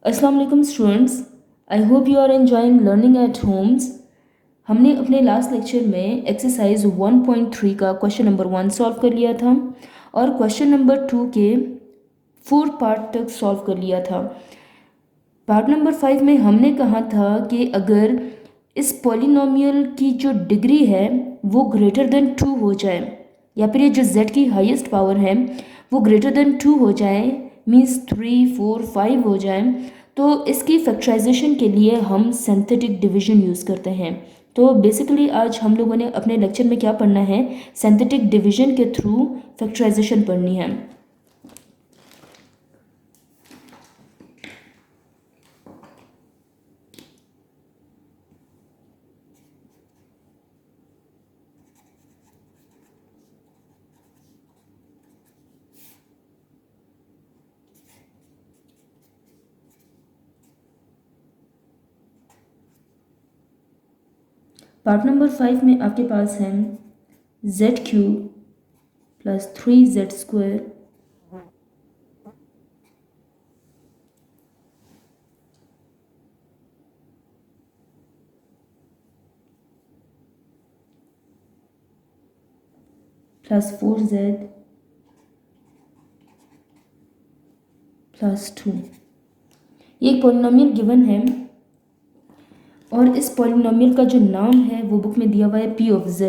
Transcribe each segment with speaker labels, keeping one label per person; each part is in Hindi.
Speaker 1: अस्सलाम वालेकुम students. I hope you are enjoying learning at homes. हमने अपने लास्ट लेक्चर में एक्सरसाइज 1.3 का क्वेश्चन नंबर 1 सॉल्व कर लिया था और क्वेश्चन नंबर 2 के 4 पार्ट तक सॉल्व कर लिया था। पार्ट नंबर 5 में हमने कहा था कि अगर इस पॉलिनोमियल की जो डिग्री है वो ग्रेटर देन 2 हो जाए या फिर ये जो z की हाईएस्ट पावर है वो ग्रेटर देन 2 हो जाए, मीन्स 3, 4, 5 हो जाए, तो इसकी फैक्टराइजेशन के लिए हम सिंथेटिक डिवीजन यूज़ करते हैं। तो बेसिकली आज हम लोगों ने अपने लेक्चर में क्या पढ़ना है, सिंथेटिक डिवीजन के थ्रू फैक्टराइजेशन पढ़नी है। पार्ट नंबर 5 में आपके पास है z³ plus 3z² plus 4z plus 2। ये एक पॉलिनोमियल गिवन है और इस पॉलिनोमियल का जो नाम है वो बुक में दिया हुआ है p ऑफ z।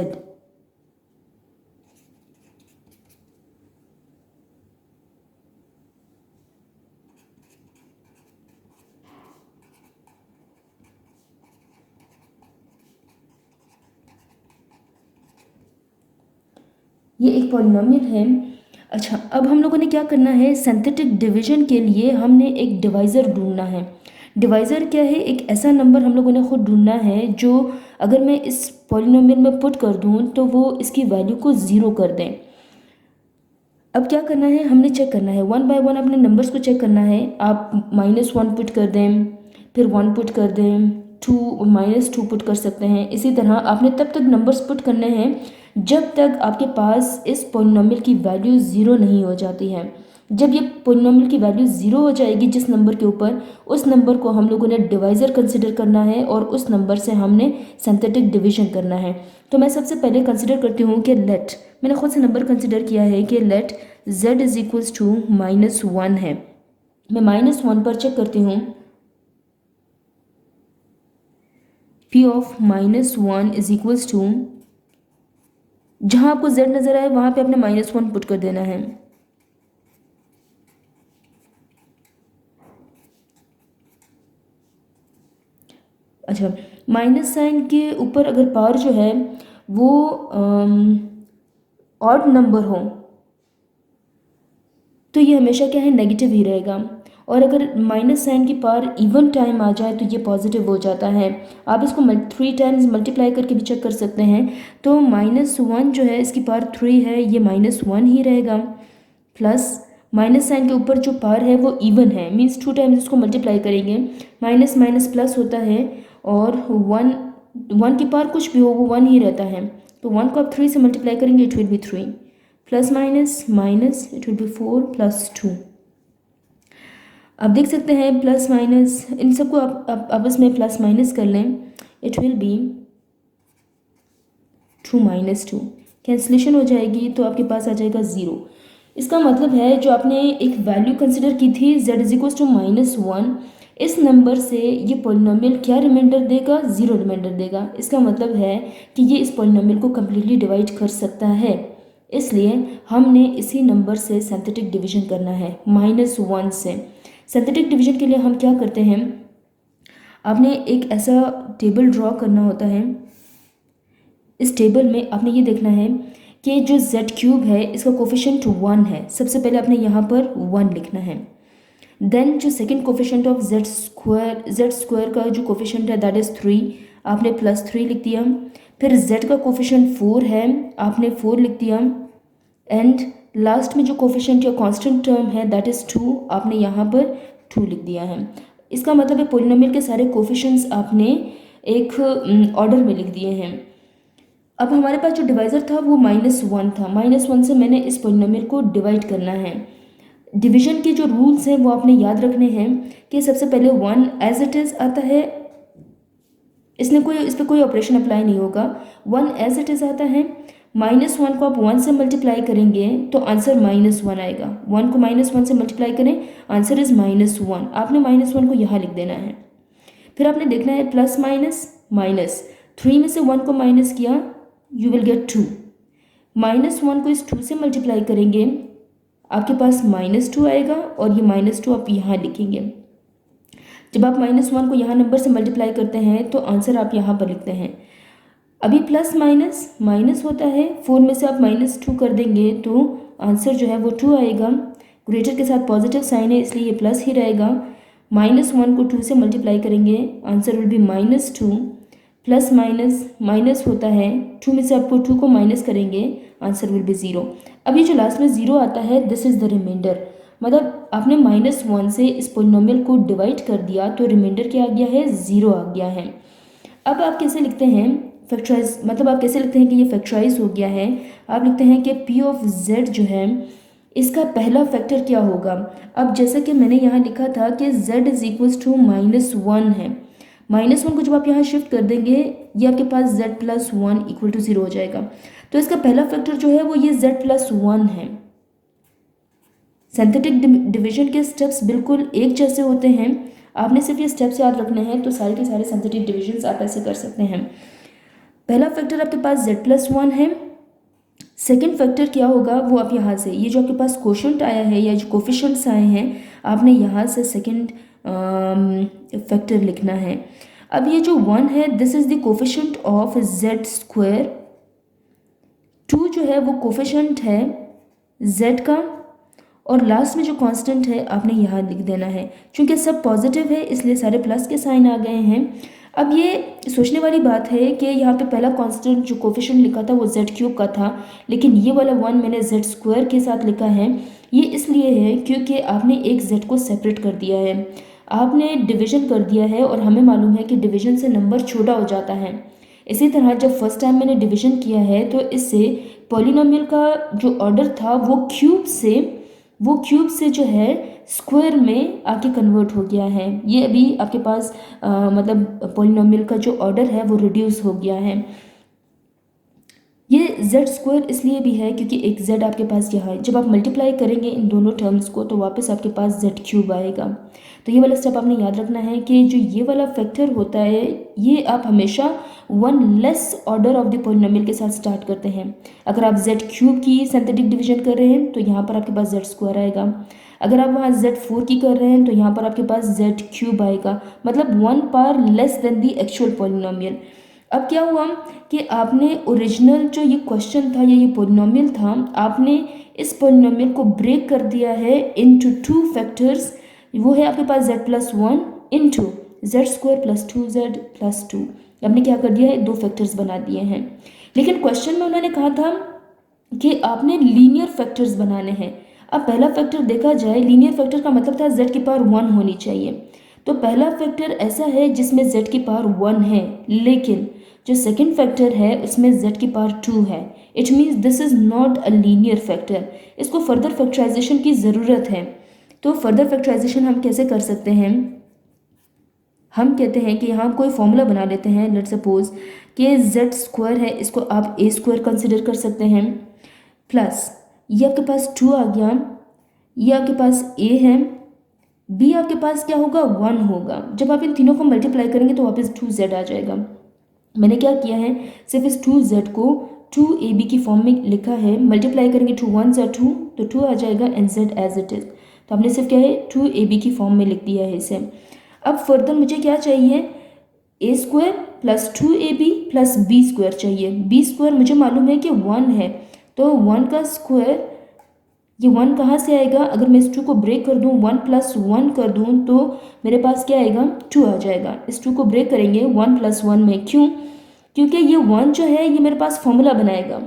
Speaker 1: ये एक पॉलिनोमियल है। अच्छा, अब हम लोगों ने क्या करना है, सिंथेटिक डिवीजन के लिए हमने एक डिवाइज़र ढूंढना है। डिवाइज़र क्या है, एक ऐसा नंबर हम लोगों ने खुद ढूंढना है जो अगर मैं इस पॉलिनोमियल में पुट कर दूं तो वो इसकी वैल्यू को ज़ीरो कर दें। अब क्या करना है, हमने चेक करना है, वन बाय वन अपने नंबर्स को चेक करना है। आप -1 पुट कर दें, फिर 1 पुट कर दें, 2 -2 पुट कर सकते हैं। इसी तरह आपने तब तक नंबर्स पुट करने हैं जब तक आपके पास इस पॉलिनोमियल की वैल्यू ज़ीरो नहीं हो जाती है। जब ये पॉलिनोमियल की वैल्यू ज़ीरो हो जाएगी जिस नंबर के ऊपर, उस नंबर को हम लोगों ने डिवाइज़र कंसिडर करना है और उस नंबर से हमने सिंथेटिक डिवीजन करना है। तो मैं सबसे पहले कंसिडर करती हूँ कि लेट, मैंने खुद से नंबर कंसिडर किया है कि let z is equals to -1 है। मैं -1 पर चेक करती हूँ, p of -1 is equals to, जहाँ आपको z नज़र आए वहाँ पे आपने -1 पुट कर देना है। अच्छा, माइनस साइन के ऊपर अगर पावर जो है वो ऑड नंबर हो तो ये हमेशा क्या है, नेगेटिव ही रहेगा। और अगर माइनस साइन की पावर इवन टाइम आ जाए तो ये पॉजिटिव हो जाता है। आप इसको 3 टाइम्स मल्टीप्लाई करके भी चेक कर सकते हैं। तो -1 जो है इसकी पावर 3 है, ये -1 ही रहेगा। प्लस माइनस साइन के ऊपर जो पावर है वो इवन है, मीन्स 2 टाइम्स इसको मल्टीप्लाई करेंगे, माइनस माइनस प्लस होता है और 1 की पावर कुछ भी हो वो 1 ही रहता है। तो 1 को आप 3 से मल्टीप्लाई करेंगे, it will be 3, plus minus minus, it will be 4 plus 2। आप देख सकते हैं प्लस माइनस इन सबको आप आपस में प्लस माइनस कर लें, इट विल बी 2 - 2, कैंसिलेशन हो जाएगी तो आपके पास आ जाएगा 0। इसका मतलब है जो आपने एक वैल्यू कंसिडर की थी z इज इक्वल टू -1, इस नंबर से ये पॉलिनोमियल क्या रिमाइंडर देगा, 0 रिमाइंडर देगा। इसका मतलब है कि ये इस पॉलिनोमियल को कम्प्लीटली डिवाइड कर सकता है, इसलिए हमने इसी नंबर से सिंथेटिक डिवीजन करना है, -1 से। सिंथेटिक डिवीजन के लिए हम क्या करते हैं, आपने एक ऐसा टेबल ड्रॉ करना होता है। इस टेबल में आपने ये देखना है कि जो z³ है इसका कोफिशिएंट 1 है। सबसे पहले आपने यहाँ पर 1 लिखना है। देन जो सेकंड कोफिशिएंट ऑफ z² का जो कोफिशिएंट है दैट इज़ 3, आपने +3 लिख दिया। फिर z का कोफिशिएंट 4 है, आपने 4 लिख दिया। एंड लास्ट में जो कोफिशिएंट या कांस्टेंट टर्म है दैट इज़ 2, आपने यहाँ पर 2 लिख दिया है। इसका मतलब है पॉलिनोमियल के सारे कोफिशिएंट्स आपने एक ऑर्डर में लिख दिए हैं। अब हमारे पास जो डिवाइज़र था वो -1 था, -1 से मैंने इस पॉलिनोमियल को डिवाइड करना है। डिवीजन के जो रूल्स हैं वो आपने याद रखने हैं कि सबसे पहले 1 एज इट इज़ आता है, इस पर कोई ऑपरेशन अप्लाई नहीं होगा। 1 एज इट इज़ आता है, -1 को आप 1 से मल्टीप्लाई करेंगे तो आंसर -1 आएगा। 1 को -1 से मल्टीप्लाई करें, आंसर इज़ -1। आपने -1 को यहाँ लिख देना है। फिर आपने देखना है प्लस माइनस माइनस, 3 में से 1 को माइनस किया, यू विल गेट 2। -1 को इस 2 से मल्टीप्लाई करेंगे, आपके पास -2 आएगा और ये -2 आप यहाँ लिखेंगे। जब आप -1 को यहाँ नंबर से मल्टीप्लाई करते हैं तो आंसर आप यहाँ पर लिखते हैं। अभी प्लस माइनस माइनस होता है, 4 में से आप -2 कर देंगे तो आंसर जो है वो 2 आएगा। ग्रेटर के साथ पॉजिटिव साइन है इसलिए ये प्लस ही रहेगा। -1 को 2 से मल्टीप्लाई करेंगे, answer will be -2। Plus minus minus होता है, 2 में से आपको 2 को माइनस करेंगे, आंसर विल बी 0। अभी जो लास्ट में 0 आता है, दिस इज़ द रिमाइंडर। मतलब आपने -1 से इस पोलिनोमियल को डिवाइड कर दिया तो रिमाइंडर क्या आ गया है, 0 आ गया है। अब आप कैसे लिखते हैं फैक्टराइज, मतलब आप कैसे लिखते हैं कि ये फैक्टराइज हो गया है। आप लिखते हैं कि p ऑफ z जो है इसका पहला फैक्टर क्या होगा। अब जैसा कि मैंने यहाँ लिखा था कि z इज इक्वल्स टू -1 है, -1 को जब आप यहाँ शिफ्ट कर देंगे ये आपके पास z प्लस 1 इक्वल टू 0 हो जाएगा। तो इसका पहला फैक्टर जो है वो ये z प्लस 1 है। सिंथेटिक डिवीजन के स्टेप्स बिल्कुल एक जैसे होते हैं, आपने सिर्फ ये स्टेप्स याद रखने हैं तो सारे के सारे सिंथेटिक डिविजन्स आप ऐसे कर सकते हैं। पहला फैक्टर आपके पास z प्लस 1 है। सेकेंड फैक्टर क्या होगा वो आप यहाँ से, ये जो आपके पास कोशेंट आया है या जो कोफिशिएंट्स आए हैं, आपने यहाँ से सेकेंड फैक्टर लिखना है। अब ये जो 1 है this is the coefficient of z square, 2 जो है वो कोफिशिएंट है z का, और लास्ट में जो कांस्टेंट है आपने यहाँ लिख देना है। क्योंकि सब पॉजिटिव है इसलिए सारे प्लस के साइन आ गए हैं। अब ये सोचने वाली बात है कि यहाँ पे पहला कांस्टेंट जो कोफिशिएंट लिखा था वो z³ का था, लेकिन ये वाला 1 मैंने z स्क्वायर के साथ लिखा है। ये इसलिए है क्योंकि आपने एक z को सेपरेट कर दिया है, आपने डिवीजन कर दिया है, और हमें मालूम है कि डिवीजन से नंबर छोटा हो जाता है। इसी तरह जब फर्स्ट टाइम मैंने डिवीजन किया है तो इससे पॉलिनोमियल का जो ऑर्डर था वो क्यूब से जो है स्क्वायर में आके कन्वर्ट हो गया है। ये अभी आपके पास मतलब पॉलिनोमियल का जो ऑर्डर है वो रिड्यूस हो गया है। ये z स्क्वायर इसलिए भी है क्योंकि एक z आपके पास यहाँ है, जब आप मल्टीप्लाई करेंगे इन दोनों टर्म्स को तो वापस आपके पास z³ आएगा। तो ये वाला स्टेप आपने याद रखना है कि जो ये वाला फैक्टर होता है ये आप हमेशा 1 less order of the polynomial के साथ स्टार्ट करते हैं। अगर आप z³ की सिंथेटिक डिवीजन कर रहे हैं तो यहाँ पर आपके पास z स्क्वायर आएगा, अगर आप वहाँ z4 की कर रहे हैं तो यहाँ पर आपके पास z³ आएगा, मतलब 1 power less than the actual polynomial. अब क्या हुआ कि आपने ओरिजिनल जो ये क्वेश्चन था या ये पॉलिनोमियल था, आपने इस पॉलिनोमियल को ब्रेक कर दिया है इनटू 2 फैक्टर्स। वो है आपके पास z plus 1 into z square plus 2z plus 2। आपने क्या कर दिया है, 2 फैक्टर्स बना दिए हैं। लेकिन क्वेश्चन में उन्होंने कहा था कि आपने लीनियर फैक्टर्स बनाने हैं। अब पहला फैक्टर देखा जाए, लीनियर फैक्टर का मतलब था z की पावर 1 होनी चाहिए, तो पहला फैक्टर ऐसा है जिसमें z की पावर 1 है, लेकिन जो सेकंड फैक्टर है उसमें z की पावर 2 है। It means this is not a linear factor, इसको फर्दर फैक्टराइजेशन की ज़रूरत है। तो फर्दर फैक्टराइजेशन हम कैसे कर सकते हैं, हम कहते हैं कि यहाँ कोई फॉर्मूला बना लेते हैं। लेट्स सपोज कि z स्क्वायर है, इसको आप a स्क्वायर कंसिडर कर सकते हैं, प्लस ये आपके पास 2 आ गया, ये आपके पास a है, b आपके पास क्या होगा, 1 होगा। जब आप इन तीनों को मल्टीप्लाई करेंगे तो वापस 2z आ जाएगा। मैंने क्या किया है, सिर्फ इस 2z को 2ab की फॉर्म में लिखा है, मल्टीप्लाई करेंगे 2 1 ज़ा 2 तो 2 आ जाएगा and z as it is. तो आपने सिर्फ क्या है 2ab की फॉर्म में लिख दिया है इसे। अब फर्दर मुझे क्या चाहिए, a square plus 2ab plus b square चाहिए। b स्क्वायर मुझे मालूम है कि 1 है, तो 1 का स्क्वायर, ये 1 कहाँ से आएगा, अगर मैं इस 2 को ब्रेक कर दूँ 1 प्लस 1 कर दूँ तो मेरे पास क्या आएगा, 2 आ जाएगा। इस 2 को ब्रेक करेंगे 1 प्लस 1 में, क्यों, क्योंकि ये 1 जो है ये मेरे पास फॉर्मूला बनाएगा,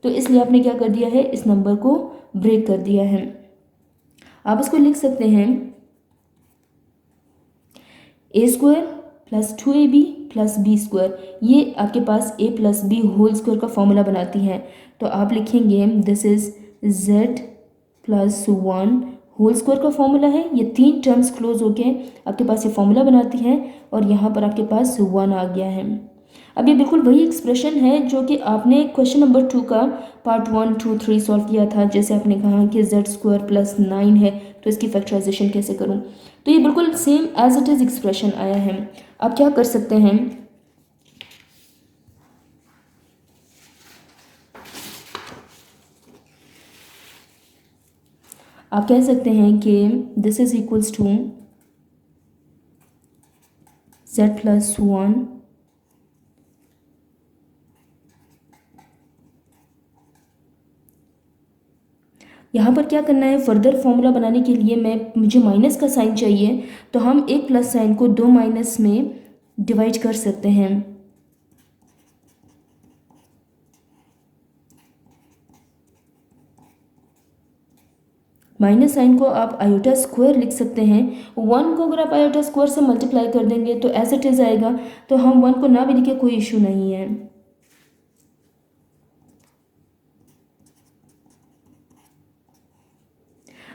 Speaker 1: तो इसलिए आपने क्या कर दिया है, इस नंबर को ब्रेक कर दिया है। आप इसको लिख सकते हैं a square plus 2ab plus b square, ये आपके पास a plus b whole square का फॉर्मूला बनाती है। तो आप लिखेंगे this is z plus 1 whole square का फॉर्मूला है, ये तीन टर्म्स क्लोज होके आपके पास ये फॉर्मूला बनाती है और यहाँ पर आपके पास 1 आ गया है। अब ये बिल्कुल वही एक्सप्रेशन है जो कि आपने क्वेश्चन नंबर 2 का पार्ट 1, 2, 3 सॉल्व किया था। जैसे आपने कहा कि z² + 9 है तो इसकी फैक्टराइजेशन कैसे करूं, तो ये बिल्कुल same as it is expression आया है। आप क्या कर सकते हैं, आप कह सकते हैं कि this is equals to z+1 यहाँ पर क्या करना है, फर्दर फॉर्मूला बनाने के लिए मुझे माइनस का साइन चाहिए, तो हम एक प्लस साइन को दो माइनस में डिवाइड कर सकते हैं। माइनस साइन को आप आयोटा स्क्वायर लिख सकते हैं। 1 को अगर आप आयोटा स्क्वायर से मल्टीप्लाई कर देंगे तो एज इट इज आएगा, तो हम 1 को ना भी लिखे कोई इशू नहीं है।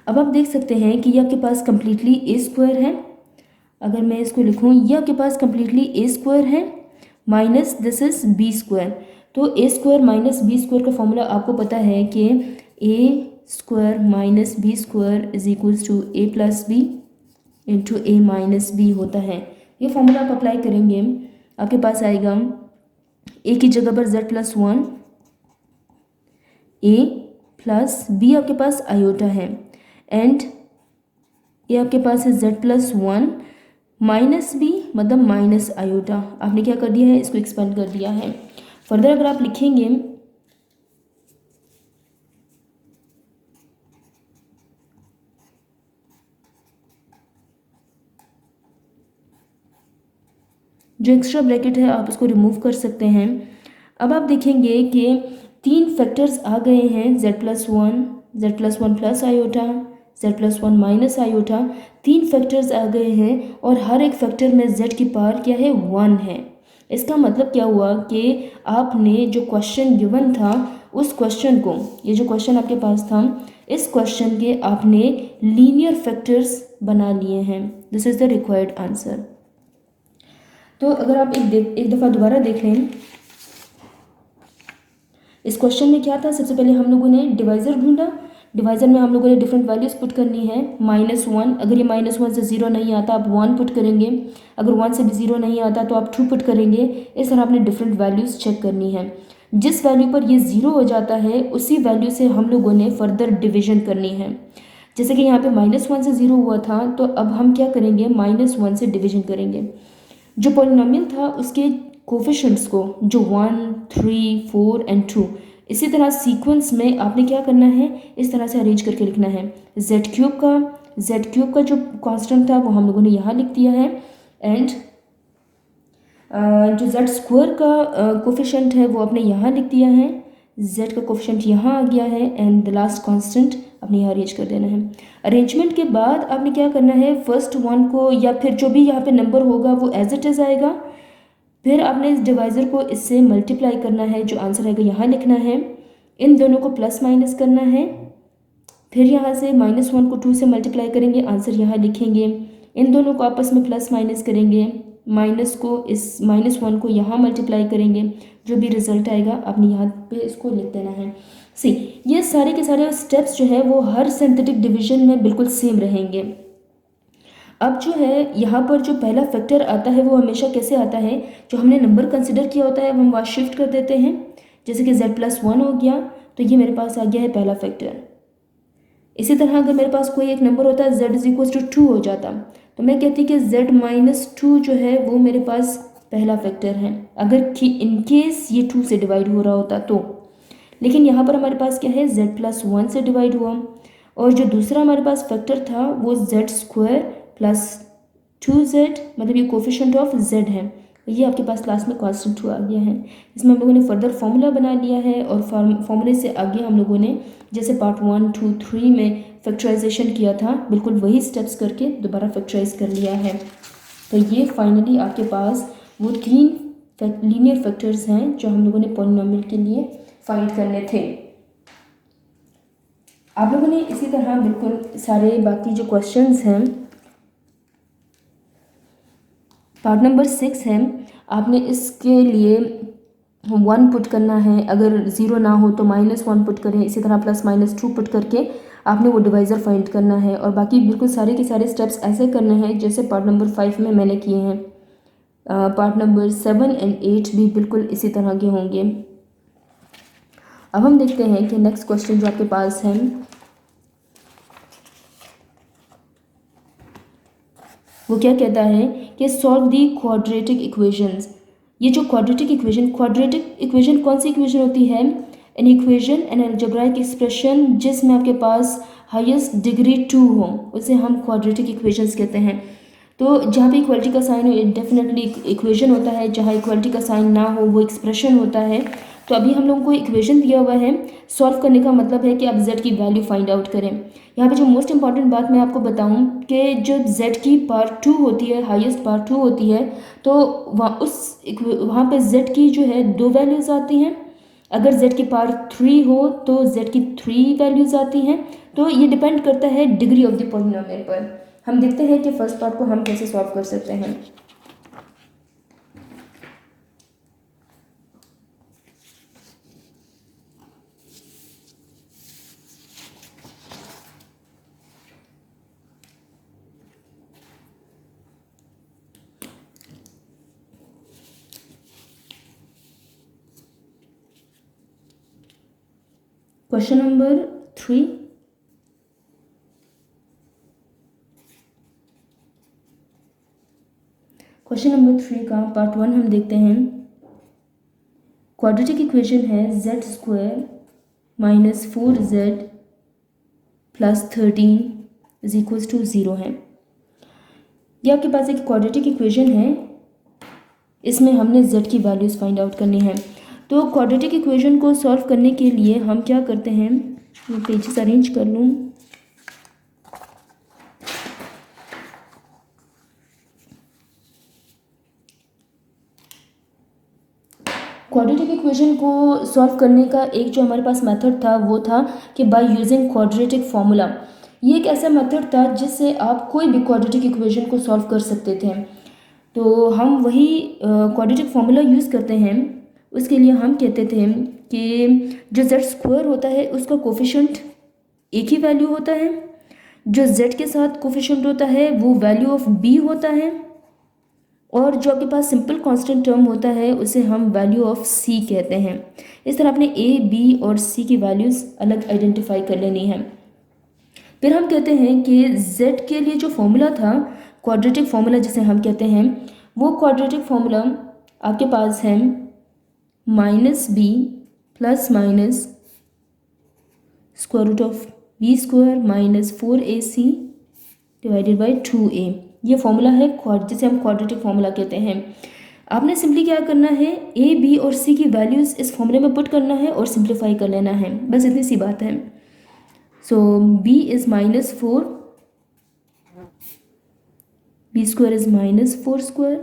Speaker 1: अब आप देख सकते हैं कि ये आपके पास कंप्लीटली ए स्क्वायर है। अगर मैं इसको लिखूं, ये आपके पास कंप्लीटली ए स्क्वायर है minus this is B square. तो A square minus B square का फॉर्मूला आपको पता है कि A square minus B square is equals to A plus B into A minus B होता है। ये फॉर्मूला आप अप्लाई करेंगे, आपके पास आएगा ए की जगह पर z+1, ए प्लस बी आपके पास आयोटा है एंड ये आपके पास है z+1 माइनस बी मतलब माइनस आयोटा। आपने क्या कर दिया है, इसको एक्सपेंड कर दिया है। फर्दर अगर आप लिखेंगे जो एक्स्ट्रा ब्रैकेट है आप उसको रिमूव कर सकते हैं। अब आप देखेंगे कि तीन फैक्टर्स आ गए हैं, z+1 plus iota, z+1 minus iota, तीन फैक्टर्स आ गए हैं और हर एक फैक्टर में z की पावर क्या है, 1 है। इसका मतलब क्या हुआ कि आपने जो क्वेश्चन गिवन था उस क्वेश्चन को, ये जो क्वेश्चन आपके पास था, इस क्वेश्चन के आपने लीनियर फैक्टर्स बना लिए हैं। This is the required answer. तो अगर आप एक दफ़ा दोबारा देख लें, इस क्वेश्चन में क्या था, सबसे पहले हम लोगों ने डिवाइज़र ढूंढा। डिवाइज़र में हम लोगों ने डिफरेंट वैल्यूज़ पुट करनी है। -1, अगर ये -1 से 0 नहीं आता आप 1 पुट करेंगे, अगर 1 से भी 0 नहीं आता तो आप 2 पुट करेंगे। इस तरह आपने डिफरेंट वैल्यूज़ चेक करनी है। जिस वैल्यू पर ये 0 हो जाता है उसी वैल्यू से हम लोगों ने फर्दर डिविजन करनी है। जैसे कि यहाँ पे -1 से 0 हुआ था तो अब हम क्या करेंगे, -1 से डिविजन करेंगे। जो पॉलिनोमियल था उसके कोफिशिएंट्स को, जो 1, 3, 4 एंड 2, इसी तरह सीक्वेंस में आपने क्या करना है, इस तरह से अरेंज करके लिखना है। z³ का जो कांस्टेंट था वो हम लोगों ने यहाँ लिख दिया है एंड जो z² का कोफिशिएंट है वो आपने यहाँ लिख दिया है। z का कोफिशिएंट यहाँ आ गया है एंड द लास्ट कांस्टेंट आपने यहाँ अरेंज कर देना है। अरेंजमेंट के बाद आपने क्या करना है, फर्स्ट 1 को या फिर जो भी यहाँ पे नंबर होगा वो एज इट इज़ आएगा। फिर आपने इस डिवाइज़र को इससे मल्टीप्लाई करना है, जो आंसर आएगा यहाँ लिखना है। इन दोनों को प्लस माइनस करना है। फिर यहाँ से -1 को 2 से मल्टीप्लाई करेंगे, आंसर यहाँ लिखेंगे। इन दोनों को आपस में प्लस माइनस करेंगे, माइनस को इस -1 को यहाँ मल्टीप्लाई करेंगे। जो भी रिजल्ट आएगा आपने यहाँ पे इसको लिख देना है। सी, ये सारे के सारे स्टेप्स जो है वो हर सिंथेटिक डिवीजन में बिल्कुल सेम रहेंगे। अब जो है यहाँ पर जो पहला फैक्टर आता है वो हमेशा कैसे आता है, जो हमने नंबर कंसिडर किया होता है वो हम वहाँ शिफ्ट कर देते हैं। जैसे कि z+1 हो गया तो ये मेरे पास आ गया है पहला फैक्टर। इसी तरह अगर मेरे पास कोई एक नंबर होता है z=2 हो जाता तो मैं कहती कि z-2 जो है वो मेरे पास पहला फैक्टर है, अगर इन केस ये 2 से डिवाइड हो रहा होता तो। लेकिन यहाँ पर हमारे पास क्या है, z+1 से डिवाइड हुआ और जो दूसरा हमारे पास फैक्टर था वो z² + 2z, मतलब ये कोफिशिएंट ऑफ z है। ये आपके पास क्लास में कांस्टेंट आ गया है। इसमें हम लोगों ने फर्दर फॉर्मूला बना लिया है और फॉर्मूले से आगे हम लोगों ने जैसे पार्ट 1, 2, 3 में फैक्टराइजेशन किया था बिल्कुल वही स्टेप्स करके दोबारा फैक्टराइज कर लिया है। तो ये फाइनली आपके पास वो 3 लीनियर फैक्टर्स हैं जो हम लोगों ने पॉलिनोमियल के लिए फाइंड करने थे। आप लोगों ने इसी तरह बिल्कुल सारे बाकी जो क्वेश्चंस हैं, पार्ट नंबर 6 है, आपने इसके लिए 1 पुट करना है, अगर 0 ना हो तो -1 पुट करें, इसी तरह +-2 पुट करके आपने वो डिवाइज़र फाइंड करना है। और बाकी बिल्कुल सारे के सारे स्टेप्स ऐसे करने हैं जैसे पार्ट नंबर 5 में मैंने किए हैं। पार्ट नंबर 7 एंड 8 भी बिल्कुल इसी तरह के होंगे। अब हम देखते हैं कि नेक्स्ट क्वेश्चन जो आपके पास है वो क्या कहता है कि सॉल्व दी क्वाड्रेटिक इक्वेशंस। ये जो क्वाड्रेटिक इक्वेशन कौन सी इक्वेशन होती है? An equation an algebraic expression जिसमें आपके पास हाईएस्ट डिग्री 2 हो, उसे हम क्वाड्रेटिक इक्वेशंस कहते हैं। तो जहाँ पे इक्वालिटी का साइन हो डेफिनेटली इक्वेशन होता है, जहाँ इक्वालिटी का साइन ना हो वो एक्सप्रेशन होता है। तो अभी हम लोगों को इक्वेशन दिया हुआ है, सॉल्व करने का मतलब है कि आप z की वैल्यू फाइंड आउट करें। यहाँ पे जो मोस्ट इंपॉर्टेंट बात मैं आपको बताऊँ कि जब z की पावर 2 होती है, हाईएस्ट पावर 2 होती है, तो वहाँ पे z की जो है 2 वैल्यूज़ आती हैं। अगर z की पावर 3 हो तो z की 3 वैल्यूज़ आती हैं। तो ये डिपेंड करता है डिग्री ऑफ द पॉलिनोमियल पर। हम देखते हैं कि फर्स्ट पार्ट को हम कैसे सॉल्व कर सकते हैं। क्वेश्चन नंबर 3, क्वेश्चन नंबर 3 का पार्ट 1 हम देखते हैं। क्वाड्रेटिक इक्वेशन है z² - 4z + 13 = 0 है। ये आपके पास एक क्वाड्रेटिक इक्वेशन है, इसमें हमने z की वैल्यूज़ फाइंड आउट करनी है। तो क्वाड्रेटिक इक्वेशन को सॉल्व करने के लिए हम क्या करते हैं, मैं पेजेस अरेंज कर लूँ। क्वाड्रेटिक इक्वेशन को सॉल्व करने का एक जो हमारे पास मेथड था वो था कि बाय यूजिंग क्वाड्रेटिक फार्मूला। ये एक ऐसा मेथड था जिससे आप कोई भी क्वाड्रेटिक इक्वेशन को सॉल्व कर सकते थे। तो हम वही क्वाड्रेटिक फार्मूला यूज़ करते हैं। उसके लिए हम कहते थे कि जो z² होता है उसका कोफिशिएंट एक ही वैल्यू होता है, जो z के साथ कोफिशिएंट होता है वो वैल्यू ऑफ b होता है, और जो आपके पास सिंपल कांस्टेंट टर्म होता है उसे हम वैल्यू ऑफ c कहते हैं। इस तरह आपने a, b और c की वैल्यूज़ अलग आइडेंटिफाई कर लेनी है। फिर हम कहते हैं कि z के लिए जो फॉर्मूला था, क्वाड्रेटिक फार्मूला जिसे हम कहते हैं, वो क्वाड्रेटिक फार्मूला आपके पास है -b ± (b² - 4ac / 2a। ये फॉर्मूला है जिसे हम क्वाड्रेटिक फार्मूला कहते हैं। आपने सिंपली क्या करना है, a, b और c की वैल्यूज़ इस फॉर्मूले में पुट करना है और सिंप्लीफाई कर लेना है, बस इतनी सी बात है। सो b is -4, b² is -4²,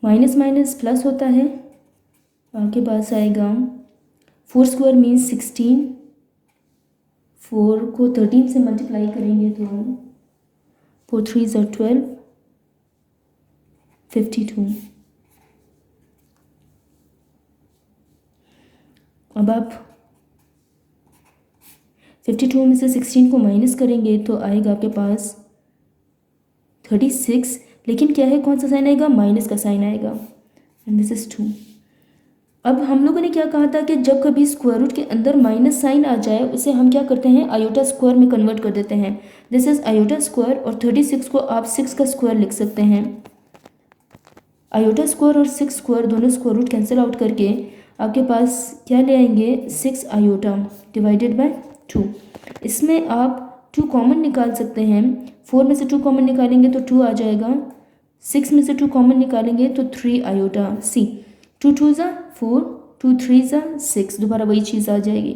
Speaker 1: minus minus plus होता है, आपके पास आएगा 4² मीन्स 16, 4 को 13 से मल्टीप्लाई करेंगे तो 4 3 = 12, 52। अब आप 52 में से 16 को माइनस करेंगे तो आएगा आपके पास 36, लेकिन क्या है, कौन सा साइन आएगा, माइनस का साइन आएगा, एंड दिस इज 2। अब हम लोगों ने क्या कहा था कि जब कभी स्क्वायर रूट के अंदर माइनस साइन आ जाए उसे हम क्या करते हैं, आयोटा स्क्वायर में कन्वर्ट कर देते हैं। दिस इज आयोटा स्क्वायर, और 36 को आप 6 का स्क्वायर लिख सकते हैं। आयोटा स्क्वायर और 6 स्क्वायर दोनों स्क्वायर रूट कैंसिल आउट करके आपके पास क्या ले आएंगे, 6 आयोटा डिवाइडेड बाय 2। इसमें आप 2 कॉमन निकाल सकते हैं। 4 में से 2 कॉमन निकालेंगे तो 2 आ जाएगा, 6 में से 2 कॉमन निकालेंगे तो 3 आयोटा सी। 2 2 ज़ा 4, 2 3 ज़ा 6, दोबारा वही चीज़ आ जाएगी।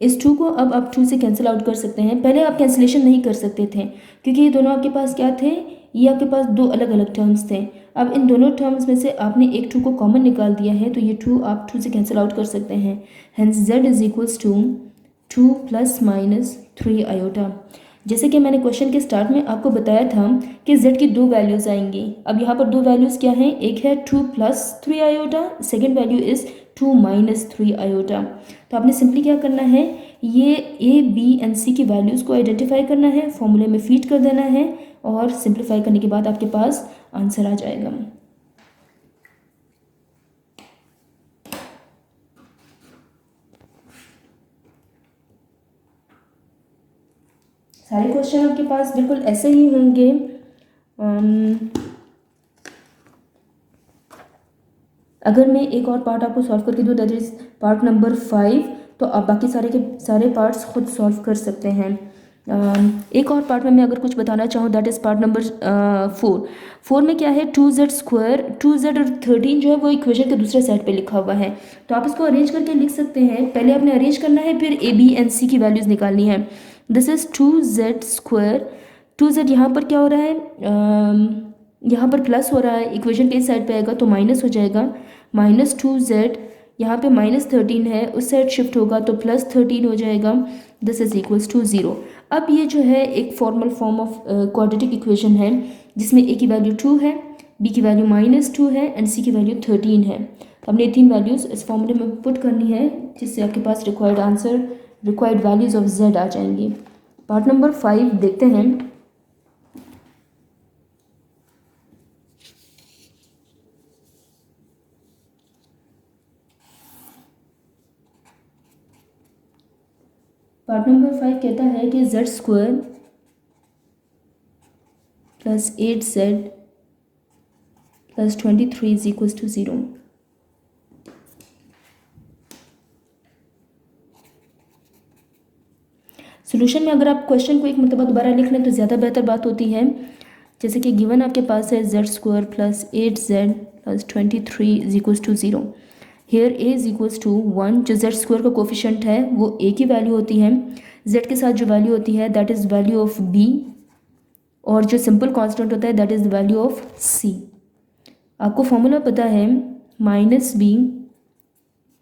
Speaker 1: इस 2 को अब आप 2 से कैंसिल आउट कर सकते हैं। पहले आप कैंसिलेशन नहीं कर सकते थे क्योंकि ये दोनों आपके पास क्या थे, ये आपके पास दो अलग अलग टर्म्स थे। अब इन दोनों टर्म्स में से आपने एक 2 को कॉमन निकाल दिया है, तो ये 2 आप 2 से कैंसिल आउट कर सकते हैं। Hence z is equals to 2 plus minus 3 iota. जैसे कि मैंने क्वेश्चन के स्टार्ट में आपको बताया था कि z की दो वैल्यूज़ आएंगी। अब यहाँ पर दो वैल्यूज़ क्या हैं, एक है 2 plus 3 iota, second value is 2 minus 3 iota. तो आपने सिंपली क्या करना है, ये a, b एंड c की वैल्यूज़ को आइडेंटिफाई करना है, फॉर्मूले में फीड कर देना है और सिंप्लीफाई करने के बाद आपके पास आंसर आ जाएगा। सारे क्वेश्चन आपके पास बिल्कुल ऐसे ही होंगे। अगर मैं एक और पार्ट आपको सॉल्व करके दूँ, दैट इज़ पार्ट नंबर 5, तो आप बाकी सारे के सारे पार्ट्स खुद सॉल्व कर सकते हैं। एक और पार्ट में मैं अगर कुछ बताना चाहूँ, दैट इज़ पार्ट नंबर 4 में क्या है, 2z स्क्वायर, 2z और 13 जो है वो इक्वेशन के दूसरे साइड पे लिखा हुआ है, तो आप इसको अरेंज करके लिख सकते हैं। पहले आपने अरेंज करना है, फिर a, b एंड c की वैल्यूज़ निकालनी है। This is 2z square, 2z यहाँ पर क्या हो रहा है, यहाँ पर प्लस हो रहा है, इक्वेशन के इस साइड पे आएगा तो माइनस हो जाएगा, माइनस 2z, यहाँ पे माइनस 13 है, उस साइड शिफ्ट होगा तो प्लस 13 हो जाएगा। This is equals to 0। अब ये जो है एक formal form of quadratic equation है जिसमें a की वैल्यू 2 है, b की वैल्यू -2 है एंड c की वैल्यू 13 है। तो हमने तीन वैल्यूज़ इस फॉर्मूले में पुट करनी है जिससे आपके पास required answer, required values of z आ जाएंगी। पार्ट नंबर 5 देखते हैं। पार्ट नंबर 5 कहता है कि z square plus 8z plus 23 is equals to 0। Solution में अगर आप क्वेश्चन को एक मरतबा दोबारा लिख लें तो ज़्यादा बेहतर बात होती है। जैसे कि गिवन आपके पास है z square plus 8z plus 23 is equals to 0। Here a is equals to 1, जो z स्क्वायर का कोफिशेंट है वो a की वैल्यू होती है, z के साथ जो वैल्यू होती है that is value of b, और जो सिंपल कांस्टेंट होता है that is the value of c। आपको फॉर्मूला पता है -b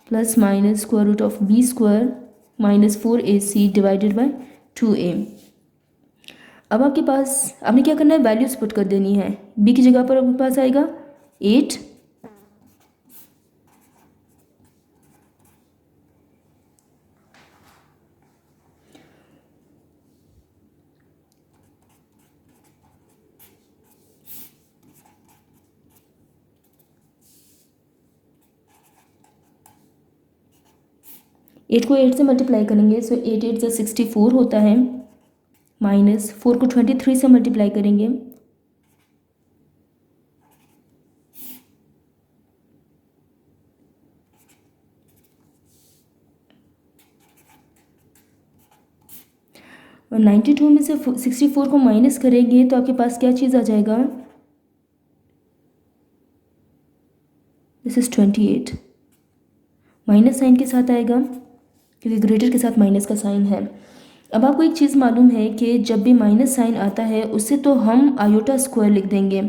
Speaker 1: plus minus square root of b square minus 4ac divided by 2a। अब आपके पास आपने क्या करना है, वैल्यूज पुट कर देनी है। b की जगह पर आपके पास आएगा 8, एट को 8 से मल्टीप्लाई करेंगे सो 8 8 से 64 होता है, माइनस 4 को 23 से मल्टीप्लाई करेंगे, और 92 में से 64 को माइनस करेंगे तो आपके पास क्या चीज़ आ जाएगा, दिस इज 28, माइनस साइन के साथ आएगा क्योंकि ग्रेटर के साथ माइनस का साइन है। अब आपको एक चीज़ मालूम है कि जब भी माइनस साइन आता है उससे तो हम आयोटा स्क्वायर लिख देंगे,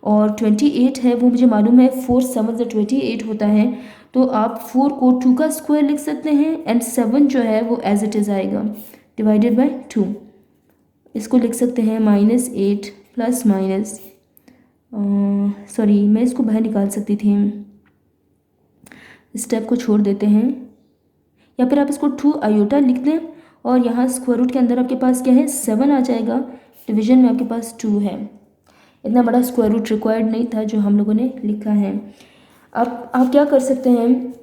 Speaker 1: और 28 है वो मुझे मालूम है 4 7 28 होता है, तो आप 4 को 2 का स्क्वायर लिख सकते हैं एंड 7 जो है वो एज इट इज़ आएगा डिवाइडेड बाय 2। इसको लिख सकते हैं -8 प्लस माइनस, सॉरी मैं इसको बाहर निकाल सकती थी, स्टेप को छोड़ देते हैं, या फिर आप इसको 2 आयोटा लिख दें और यहाँ स्क्वायर रूट के अंदर आपके पास क्या है 7 आ जाएगा, डिवीजन में आपके पास 2 है। इतना बड़ा स्क्वायर रूट रिक्वायर्ड नहीं था जो हम लोगों ने लिखा है। अब आप क्या कर सकते हैं,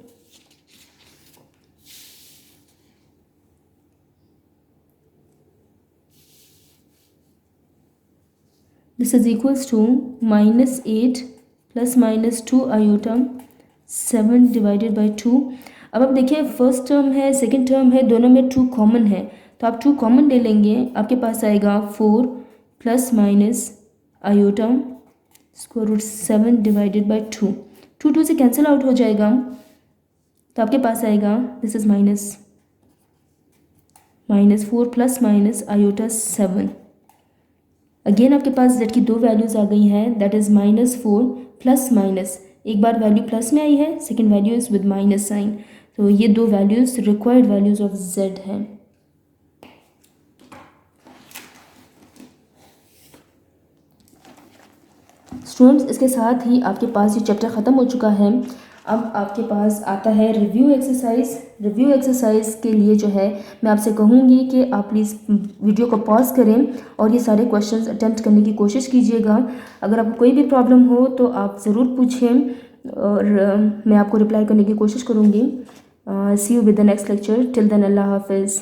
Speaker 1: this is equals to -8 plus -2 iota 7 divided by 2। अब आप देखिए फर्स्ट टर्म है सेकंड टर्म है, दोनों में 2 कॉमन है, तो आप 2 कॉमन ले लेंगे, आपके पास आएगा 4 plus minus iota square root 7 divided by 2। 2 से कैंसिल आउट हो जाएगा तो आपके पास आएगा this is minus -4 plus minus iota 7। Again आपके पास z की दो वैल्यूज़ आ गई हैं, दैट इज़ -4 प्लस माइनस, एक बार वैल्यू प्लस में आई है, second value is with minus sign. तो ये दो values required values of z हैं। स्टूडेंट्स, इसके साथ ही आपके पास ये चैप्टर ख़त्म हो चुका है। अब आपके पास आता है रिव्यू एक्सरसाइज। रिव्यू एक्सरसाइज के लिए जो है मैं आपसे कहूँगी कि आप प्लीज़ वीडियो को पॉज करें और ये सारे क्वेश्चंस अटेम्प्ट करने की कोशिश कीजिएगा। अगर आपको कोई भी प्रॉब्लम हो तो आप ज़रूर पूछें और मैं आपको रिप्लाई करने की कोशिश करूँगी। See you with the next lecture. Till then अल्लाह हाफिज़।